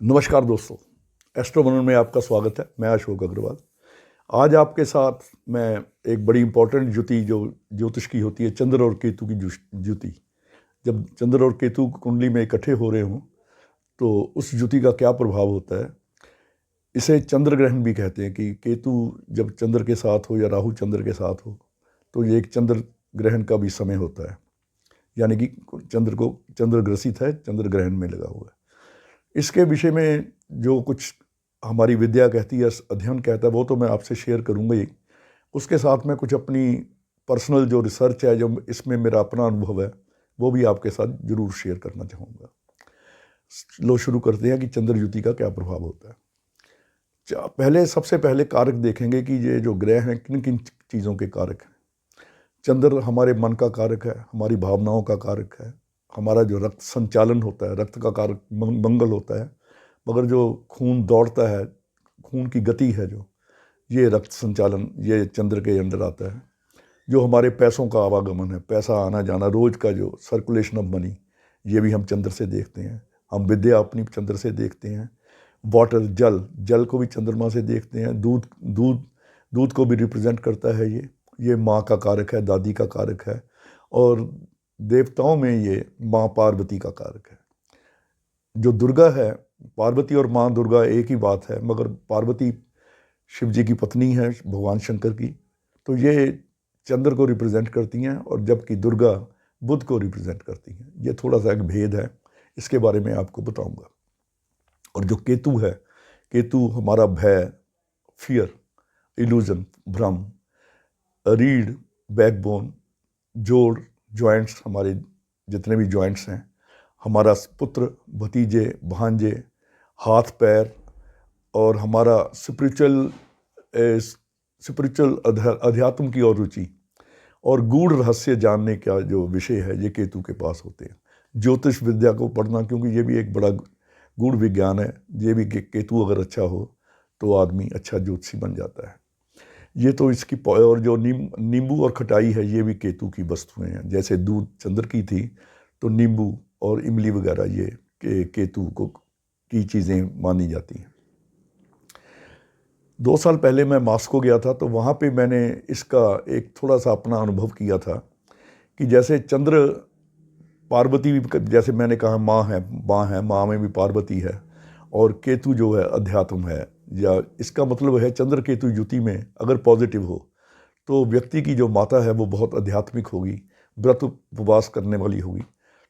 नमस्कार दोस्तों, एस्ट्रो मनन में आपका स्वागत है। मैं अशोक अग्रवाल। आज आपके साथ मैं एक बड़ी इंपॉर्टेंट जुति जो ज्योतिष की होती है, चंद्र और केतु की जुति। जब चंद्र और केतु कुंडली में इकट्ठे हो रहे हों तो उस जुति का क्या प्रभाव होता है, इसे चंद्र ग्रहण भी कहते हैं। कि केतु जब चंद्र के साथ हो या राहु चंद्र के साथ हो तो ये एक चंद्र ग्रहण का भी समय होता है, यानी कि चंद्र ग्रसित है, चंद्र ग्रहण में लगा हुआ है। इसके विषय में जो कुछ हमारी विद्या कहती है, अध्ययन कहता है, वो तो मैं आपसे शेयर करूँगा ही। उसके साथ में कुछ अपनी पर्सनल जो रिसर्च है, जो इसमें मेरा अपना अनुभव है, वो भी आपके साथ जरूर शेयर करना चाहूँगा। लो शुरू करते हैं कि चंद्र युति का क्या प्रभाव होता है। सबसे पहले कारक देखेंगे कि ये जो ग्रह हैं किन किन चीज़ों के कारक हैं। चंद्र हमारे मन का कारक है, हमारी भावनाओं का कारक है, हमारा जो रक्त संचालन होता है, रक्त का कारक मंगल होता है। मगर जो खून दौड़ता है, खून की गति है जो, ये रक्त संचालन, ये चंद्र के अंदर आता है। जो हमारे पैसों का आवागमन है, पैसा आना जाना, रोज का जो सर्कुलेशन ऑफ मनी, ये भी हम चंद्र से देखते हैं। हम विद्या अपनी चंद्र से देखते हैं। वाटर, जल को भी चंद्रमा से देखते हैं। दूध दूध दूध को भी रिप्रेजेंट करता है ये माँ का कारक है, दादी का कारक है। और देवताओं में ये माँ पार्वती का कारक है। जो दुर्गा है, पार्वती और माँ दुर्गा एक ही बात है, मगर पार्वती शिव जी की पत्नी है, भगवान शंकर की, तो ये चंद्र को रिप्रेजेंट करती हैं, और जबकि दुर्गा बुध को रिप्रेजेंट करती हैं। ये थोड़ा सा एक भेद है, इसके बारे में आपको बताऊंगा। और जो केतु है, केतु हमारा भय, फियर, इल्यूजन, भ्रम, रीढ़, बैकबोन, जोड़, जॉइंट्स, हमारे जितने भी जॉइंट्स हैं, हमारा पुत्र, भतीजे, भांजे, हाथ पैर, और हमारा स्पिरिचुअल अध्यात्म की ओर रुचि और गूढ़ रहस्य जानने का जो विषय है, ये केतु के पास होते हैं। ज्योतिष विद्या को पढ़ना, क्योंकि ये भी एक बड़ा गूढ़ विज्ञान है, ये भी केतु अगर अच्छा हो तो आदमी अच्छा ज्योतिषी बन जाता है। ये तो इसकी, और जो नींबू और खटाई है, ये भी केतु की वस्तुएं हैं। जैसे दूध चंद्र की थी, तो नींबू और इमली वगैरह ये केतु को की चीज़ें मानी जाती हैं। 2 साल पहले मैं मॉस्को गया था, तो वहाँ पे मैंने इसका एक थोड़ा सा अपना अनुभव किया था। कि जैसे चंद्र, पार्वती भी, जैसे मैंने कहा माँ में भी पार्वती है, और केतु जो है अध्यात्म है। या इसका मतलब है चंद्र केतु युति में अगर पॉजिटिव हो तो व्यक्ति की जो माता है वो बहुत आध्यात्मिक होगी, व्रत उपवास करने वाली होगी।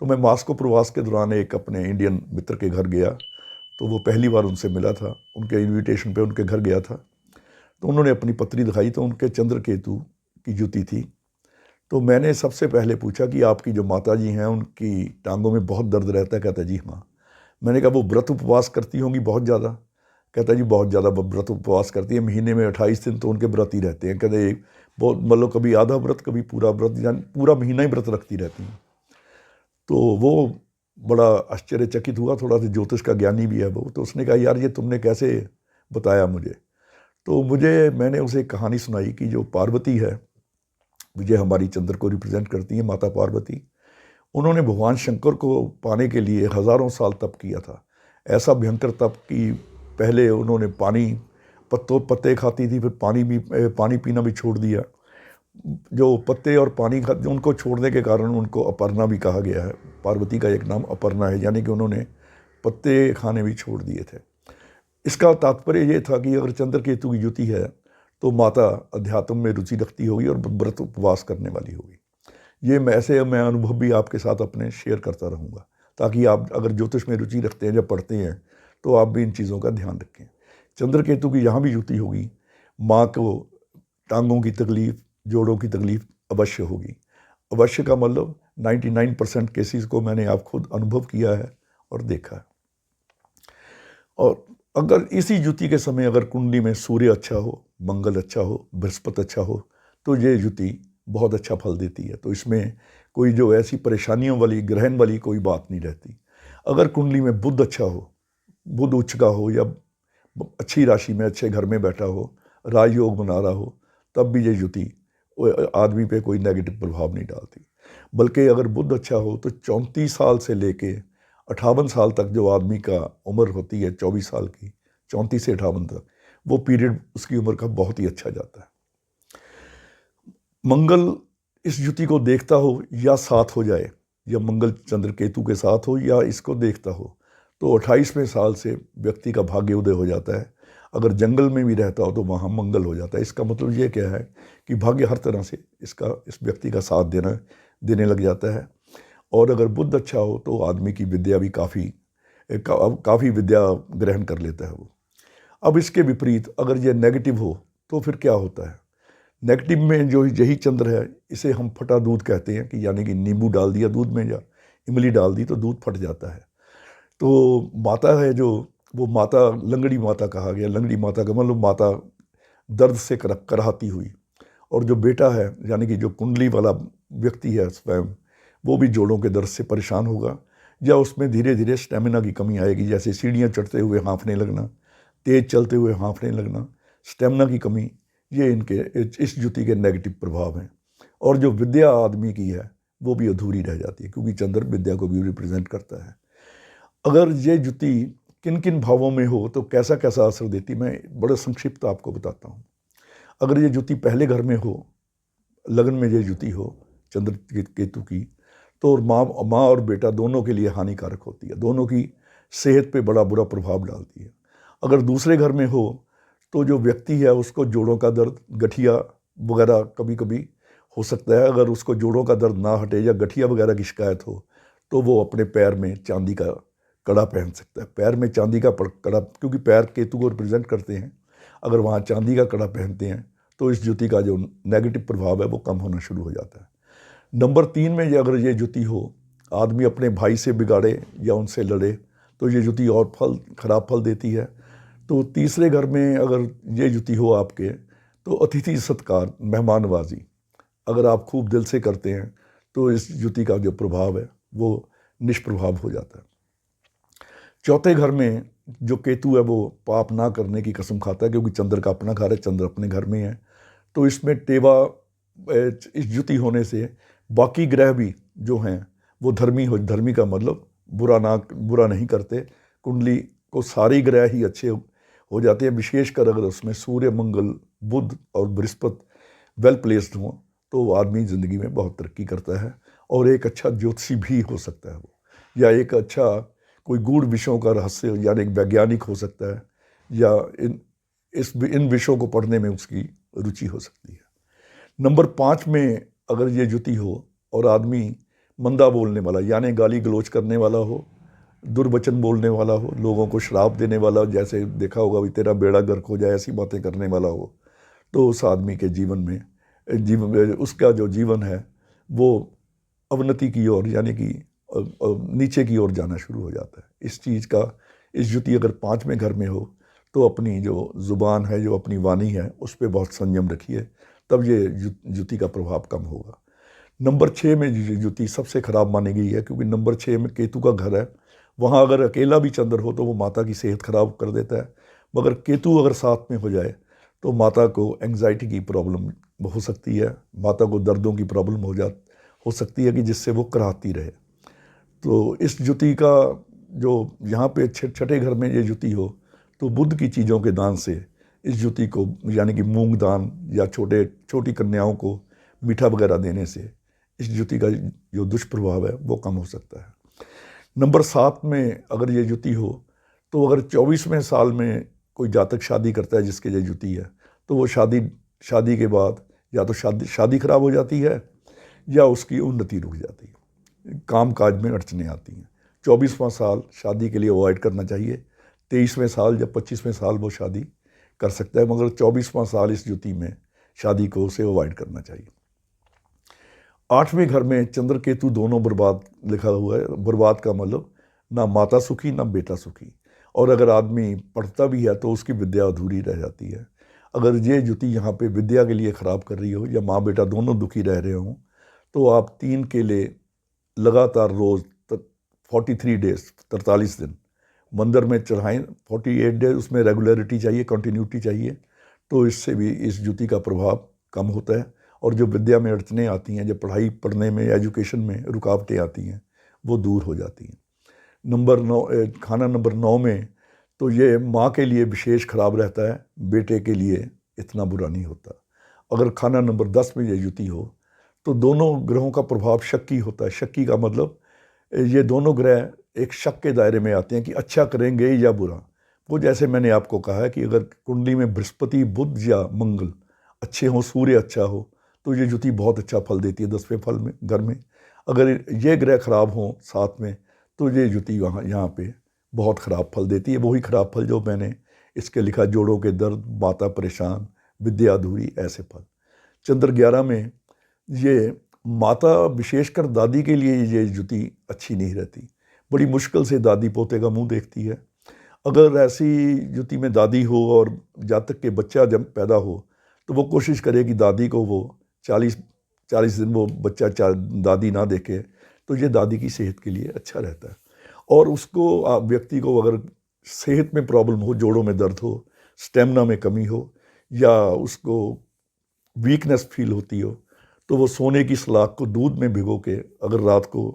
तो मैं मॉस्को प्रवास के दौरान एक अपने इंडियन मित्र के घर गया, तो वो पहली बार उनसे मिला था, उनके इनविटेशन पे उनके घर गया था। तो उन्होंने अपनी पत्री दिखाई, तो उनके चंद्र केतु की युति थी। तो मैंने सबसे पहले पूछा कि आपकी जो माता जी हैं उनकी टांगों में बहुत दर्द रहता है? कहता जी हाँ। मैंने कहा वो व्रत उपवास करती होंगी बहुत ज़्यादा? कहता जी बहुत ज़्यादा व्रत उपवास करती है, महीने में 28 दिन तो उनके व्रत ही रहते हैं। कहते बहुत, मतलब कभी आधा व्रत, कभी पूरा व्रत, यानी पूरा महीना ही व्रत रखती रहती हैं। तो वो बड़ा आश्चर्यचकित हुआ, थोड़ा सा ज्योतिष का ज्ञानी भी है वो। तो उसने कहा यार ये तुमने कैसे बताया मुझे? तो मैंने उसे एक कहानी सुनाई कि जो पार्वती है, ये हमारी चंद्र को रिप्रेजेंट करती है, माता पार्वती। उन्होंने भगवान शंकर को पाने के लिए हजारों साल तप किया था। ऐसा भयंकर तप कि पहले उन्होंने पत्ते खाती थी, फिर पानी पीना भी छोड़ दिया। जो पत्ते और पानी उनको छोड़ने के कारण उनको अपर्णा भी कहा गया है। पार्वती का एक नाम अपर्णा है, यानी कि उन्होंने पत्ते खाने भी छोड़ दिए थे। इसका तात्पर्य ये था कि अगर चंद्र केतु की युति है तो माता अध्यात्म में रुचि रखती होगी और व्रत उपवास करने वाली होगी। ये मैं अनुभव भी आपके साथ अपने शेयर करता रहूँगा, ताकि आप अगर ज्योतिष में रुचि रखते हैं, जब पढ़ते हैं, तो आप भी इन चीज़ों का ध्यान रखें। चंद्र केतु की यहाँ भी युति होगी, माँ को टांगों की तकलीफ, जोड़ों की तकलीफ अवश्य होगी। अवश्य का मतलब 99% केसेस को मैंने आप खुद अनुभव किया है और देखा है। और अगर इसी युति के समय अगर कुंडली में सूर्य अच्छा हो, मंगल अच्छा हो, बृहस्पति अच्छा हो, तो ये युति बहुत अच्छा फल देती है। तो इसमें कोई जो ऐसी परेशानियों वाली, ग्रहण वाली कोई बात नहीं रहती। अगर कुंडली में बुध अच्छा हो, बुध उच्च का हो, या अच्छी राशि में अच्छे घर में बैठा हो, राजयोग बना रहा हो, तब भी ये युति आदमी पे कोई नेगेटिव प्रभाव नहीं डालती। बल्कि अगर बुध अच्छा हो तो 34 साल से लेके 58 साल तक जो आदमी का उम्र होती है 24 साल की, 34 से 58 तक, वो पीरियड उसकी उम्र का बहुत ही अच्छा जाता है। मंगल इस युति को देखता हो या साथ हो जाए, या मंगल चंद्र केतु के साथ हो या इसको देखता हो, तो 28वें साल से व्यक्ति का भाग्य उदय हो जाता है। अगर जंगल में भी रहता हो तो वहाँ मंगल हो जाता है। इसका मतलब ये क्या है कि भाग्य हर तरह से इस व्यक्ति का साथ देने लग जाता है। और अगर बुद्ध अच्छा हो तो आदमी की विद्या भी काफ़ी विद्या ग्रहण कर लेता है वो। अब इसके विपरीत अगर ये नेगेटिव हो तो फिर क्या होता है? नेगेटिव में जो यही चंद्र है, इसे हम फटा दूध कहते हैं, कि यानी कि नींबू डाल दिया दूध में या इमली डाल दी तो दूध फट जाता है। तो माता है जो, वो माता लंगड़ी माता कहा गया। लंगड़ी माता का मतलब माता दर्द से कराहती हुई। और जो बेटा है यानी कि जो कुंडली वाला व्यक्ति है स्वयं, वो भी जोड़ों के दर्द से परेशान होगा, या उसमें धीरे धीरे स्टेमिना की कमी आएगी, जैसे सीढ़ियाँ चढ़ते हुए हाँफने लगना, तेज चलते हुए हाँफने लगना, स्टेमिना की कमी, ये इस युति के नेगेटिव प्रभाव हैं। और जो विद्या आदमी की है वो भी अधूरी रह जाती है, क्योंकि चंद्र विद्या को भी रिप्रेजेंट करता है। अगर ये युति किन किन भावों में हो तो कैसा कैसा असर देती, मैं बड़ा संक्षिप्त आपको बताता हूँ। अगर ये युति पहले घर में हो, लगन में ये युति हो चंद्र केतु की, तो माँ और बेटा दोनों के लिए हानिकारक होती है, दोनों की सेहत पे बड़ा बुरा प्रभाव डालती है। अगर दूसरे घर में हो तो जो व्यक्ति है उसको जोड़ों का दर्द, गठिया वगैरह कभी कभी हो सकता है। अगर उसको जोड़ों का दर्द ना हटे या गठिया वगैरह की शिकायत हो तो वो अपने पैर में चांदी का कड़ा पहन सकता है। पैर में चांदी का कड़ा, क्योंकि पैर केतु को रिप्रेजेंट करते हैं, अगर वहाँ चांदी का कड़ा पहनते हैं तो इस युति का जो नेगेटिव प्रभाव है वो कम होना शुरू हो जाता है। नंबर 3 में अगर ये युति हो, आदमी अपने भाई से बिगाड़े या उनसे लड़े, तो ये युति और खराब फल देती है। तो तीसरे घर में अगर ये युति हो आपके, तो अतिथि सत्कार, मेहमानवाजी अगर आप खूब दिल से करते हैं तो इस युति का जो प्रभाव है वो निष्प्रभाव हो जाता है। चौथे घर में जो केतु है वो पाप ना करने की कसम खाता है, क्योंकि चंद्र का अपना घर है, चंद्र अपने घर में है। तो इसमें टेवा, इस युति होने से बाकी ग्रह भी जो हैं वो धर्मी का मतलब बुरा नहीं करते। कुंडली को सारे ग्रह ही अच्छे हो जाते हैं, विशेषकर अगर उसमें सूर्य, मंगल, बुध और बृहस्पति वेल प्लेस्ड हों तो आदमी ज़िंदगी में बहुत तरक्की करता है और एक अच्छा ज्योतिषी भी हो सकता है वो, या एक अच्छा कोई गूढ़ विषयों का रहस्य यानी एक वैज्ञानिक हो सकता है, या इन विषयों को पढ़ने में उसकी रुचि हो सकती है। नंबर 5 में अगर ये युति हो और आदमी मंदा बोलने वाला यानी गाली गलौज करने वाला हो, दुर्वचन बोलने वाला हो, लोगों को श्राप देने वाला, जैसे देखा होगा भी तेरा बेड़ा गर्क हो जाए, ऐसी बातें करने वाला हो, तो उस आदमी के जीवन में उसका जो जीवन है वो अवनति की ओर यानी कि नीचे की ओर जाना शुरू हो जाता है। इस युति अगर 5वें घर में हो तो अपनी जो जुबान है, जो अपनी वाणी है, उस पर बहुत संयम रखिए, तब ये युति का प्रभाव कम होगा। नंबर 6 में युति सबसे खराब मानी गई है, क्योंकि नंबर 6 में केतु का घर है। वहाँ अगर अकेला भी चंद्र हो तो वो माता की सेहत खराब कर देता है, मगर केतु अगर साथ में हो जाए तो माता को एंग्जाइटी की प्रॉब्लम हो सकती है, माता को दर्दों की प्रॉब्लम हो सकती है कि जिससे वो कराहती रहे। तो इस युति का जो यहाँ पे छठे घर में ये युति हो तो बुद्ध की चीज़ों के दान से इस युति को यानी कि मूंग दान या छोटी कन्याओं को मीठा वगैरह देने से इस युति का जो दुष्प्रभाव है वो कम हो सकता है। नंबर 7 में अगर ये युति हो तो अगर 24वें साल में कोई जातक शादी करता है जिसके ये युति है, तो वो शादी के बाद या तो शादी खराब हो जाती है या उसकी उन्नति रुक जाती है, काम काज में अड़चने आती हैं। 24वां साल शादी के लिए अवॉइड करना चाहिए। 23वें साल या 25वें साल वो शादी कर सकता है, मगर 24वां साल इस युति में शादी को उसे अवॉइड करना चाहिए। 8वें घर में चंद्र केतु दोनों बर्बाद लिखा हुआ है। बर्बाद का मतलब ना माता सुखी ना बेटा सुखी, और अगर आदमी पढ़ता भी है तो उसकी विद्या अधूरी रह जाती है। अगर ये युति यहाँ पे विद्या के लिए ख़राब कर रही हो या माँ बेटा दोनों दुखी रह रहे हों, तो आप 3 केले लगातार रोज़ 43 डेज 43 दिन मंदिर में चढ़ाएं। 48 डेज उसमें रेगुलरिटी चाहिए, कंटिन्यूटी चाहिए, तो इससे भी इस युति का प्रभाव कम होता है और जो विद्या में अड़चने आती हैं, जब पढ़ने में एजुकेशन में रुकावटें आती हैं, वो दूर हो जाती हैं। खाना नंबर 9 में, तो ये माँ के लिए विशेष खराब रहता है, बेटे के लिए इतना बुरा नहीं होता। अगर खाना नंबर 10 में ये युति हो तो दोनों ग्रहों का प्रभाव शक्की होता है। शक्की का मतलब ये दोनों ग्रह एक शक के दायरे में आते हैं कि अच्छा करेंगे या बुरा। वो जैसे मैंने आपको कहा है कि अगर कुंडली में बृहस्पति, बुध या मंगल अच्छे हों, सूर्य अच्छा हो, तो ये युति बहुत अच्छा फल देती है 10वें फल में घर में। अगर ये ग्रह खराब हों साथ में, तो ये युति यहाँ पे बहुत ख़राब फल देती है। वही ख़राब फल जो मैंने इसके लिखा, जोड़ों के दर्द, माता परेशान, विद्या अधूरी, ऐसे फल। चंद्र 11 में ये माता, विशेषकर दादी के लिए ये युति अच्छी नहीं रहती। बड़ी मुश्किल से दादी पोते का मुंह देखती है। अगर ऐसी युति में दादी हो और जातक के बच्चा जब पैदा हो, तो वो कोशिश करे कि दादी को वो 40 दिन वो बच्चा दादी ना देखे, तो ये दादी की सेहत के लिए अच्छा रहता है। और उसको व्यक्ति को अगर सेहत में प्रॉब्लम हो, जोड़ों में दर्द हो, स्टेमिना में कमी हो, या उसको वीकनेस फील होती हो, तो वो सोने की सलाख को दूध में भिगो के अगर रात को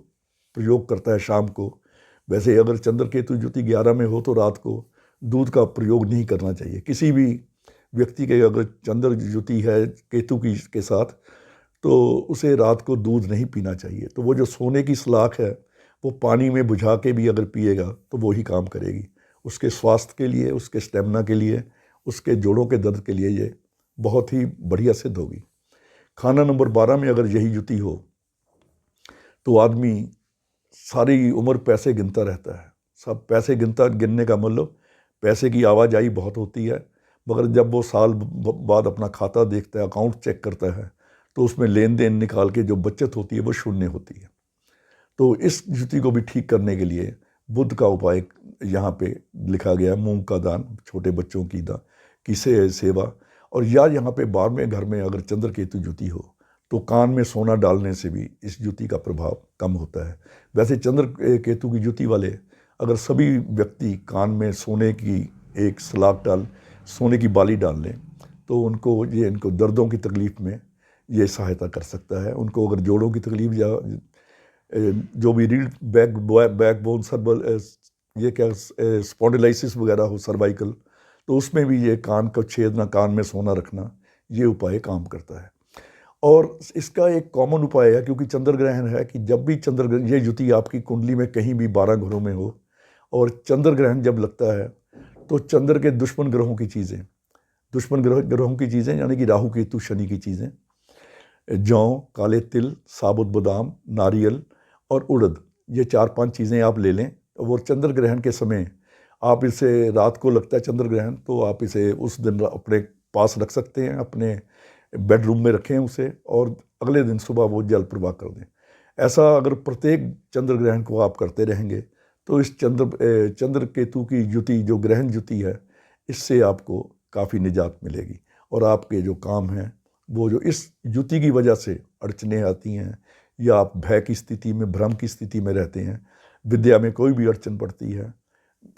प्रयोग करता है शाम को। वैसे अगर चंद्र केतु युति 11 में हो तो रात को दूध का प्रयोग नहीं करना चाहिए। किसी भी व्यक्ति के अगर चंद्र युति है केतु की के साथ, तो उसे रात को दूध नहीं पीना चाहिए। तो वो जो सोने की सलाख है वो पानी में बुझा के भी अगर पिएगा तो वो ही काम करेगी। उसके स्वास्थ्य के लिए, उसके स्टेमिना के लिए, उसके जोड़ों के दर्द के लिए ये बहुत ही बढ़िया सिद्ध होगी। खाना नंबर 12 में अगर यही युति हो तो आदमी सारी उम्र पैसे गिनता रहता है। सब पैसे गिनने का मतलब पैसे की आवाजाही बहुत होती है, मगर जब वो साल बाद अपना खाता देखता है, अकाउंट चेक करता है, तो उसमें लेन देन निकाल के जो बचत होती है वो शून्य होती है। तो इस युति को भी ठीक करने के लिए बुध का उपाय यहाँ पे लिखा गया है। मूंग का दान, छोटे बच्चों की सेवा, और या यहाँ पे 12वें घर में अगर चंद्र केतु युति हो तो कान में सोना डालने से भी इस युति का प्रभाव कम होता है। वैसे चंद्र केतु की युति वाले अगर सभी व्यक्ति कान में सोने की एक सलाख सोने की बाली डाल लें, तो इनको दर्दों की तकलीफ़ में ये सहायता कर सकता है। उनको अगर जोड़ों की तकलीफ या जो भी रीढ़ बैकबोन ये क्या स्पॉन्डिलाइसिस वगैरह हो, सर्वाइकल, तो उसमें भी ये कान का छेदना, कान में सोना रखना, ये उपाय काम करता है। और इसका एक कॉमन उपाय है, क्योंकि चंद्र ग्रहण है, कि जब भी चंद्र ग्रहण, ये युति आपकी कुंडली में कहीं भी 12 घरों में हो और चंद्र ग्रहण जब लगता है, तो चंद्र के दुश्मन ग्रहों की चीज़ें यानी कि राहु केतु शनि की चीज़ें, जौ, काले तिल, साबुत बादाम, नारियल और उड़द, ये 4-5 चीज़ें आप ले लें। और चंद्र ग्रहण के समय आप इसे, रात को लगता है चंद्र ग्रहण, तो आप इसे उस दिन अपने पास रख सकते हैं, अपने बेडरूम में रखें उसे, और अगले दिन सुबह वो जल प्रवाह कर दें। ऐसा अगर प्रत्येक चंद्र ग्रहण को आप करते रहेंगे, तो इस चंद्र केतु की युति, जो ग्रहण युति है, इससे आपको काफ़ी निजात मिलेगी। और आपके जो काम हैं, वो जो इस युति की वजह से अड़चने आती हैं, या आप भय की स्थिति में, भ्रम की स्थिति में रहते हैं, विद्या में कोई भी अड़चन पड़ती है,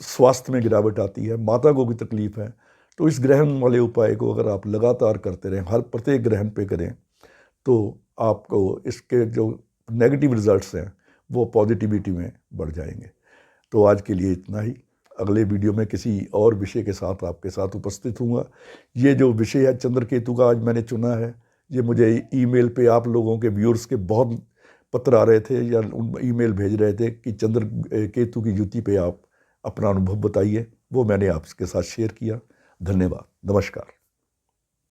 स्वास्थ्य में गिरावट आती है, माता को भी तकलीफ़ है, तो इस ग्रहण वाले उपाय को अगर आप लगातार करते रहें, हर प्रत्येक ग्रहण पे करें, तो आपको इसके जो नेगेटिव रिजल्ट्स हैं वो पॉजिटिविटी में बढ़ जाएंगे। तो आज के लिए इतना ही। अगले वीडियो में किसी और विषय के साथ आपके साथ उपस्थित हूँगा। ये जो विषय है चंद्र केतु का आज मैंने चुना है, ये मुझे ईमेल पे आप लोगों के व्यूअर्स के बहुत पत्र आ रहे थे या ईमेल भेज रहे थे कि चंद्र केतु की युति पे आप अपना अनुभव बताइए, वो मैंने आपके साथ शेयर किया। धन्यवाद, नमस्कार।